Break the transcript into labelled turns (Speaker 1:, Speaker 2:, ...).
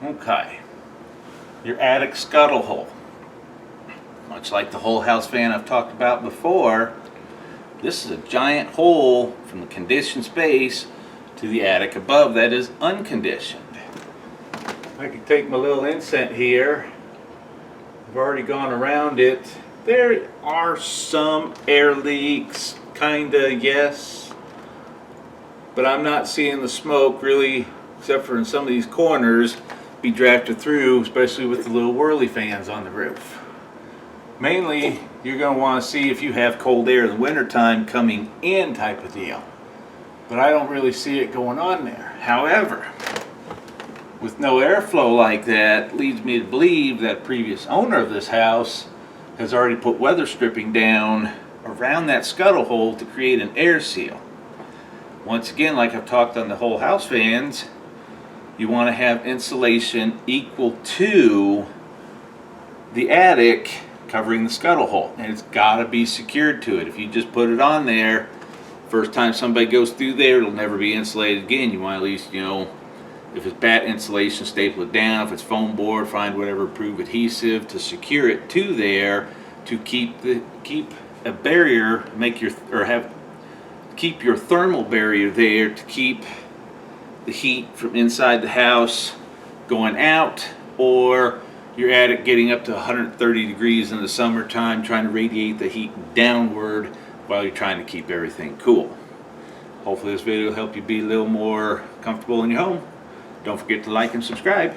Speaker 1: Okay, your attic scuttle hole. Much like the whole house fan I've talked about before, this is a giant hole from the conditioned space to the attic above that is unconditioned. I can take my little inset here. I've already gone around it. There are some air leaks, kinda, yes. But I'm not seeing the smoke really, except for in some of these corners, be drafted through, especially with the little whirly fans on the roof. Mainly, you're going to want to see if you have cold air in the wintertime coming in type of deal. But I don't really see it going on there. However, with no airflow like that, leads me to believe that previous owner of this house has already put weather stripping down around that scuttle hole to create an air seal. Once again, like I've talked on the whole house fans, you want to have insulation equal to the attic covering the scuttle hole, and it's got to be secured to it. If you just put it on there, first time somebody goes through there, it'll never be insulated again. You want to at least, if it's bat insulation, staple it down. If it's foam board, find whatever approved adhesive to secure it to there to keep a barrier, keep your thermal barrier there to keep the heat from inside the house going out, or your attic getting up to 130 degrees in the summertime, trying to radiate the heat downward while you're trying to keep everything cool. Hopefully this video will help you be a little more comfortable in your home. Don't forget to like and subscribe.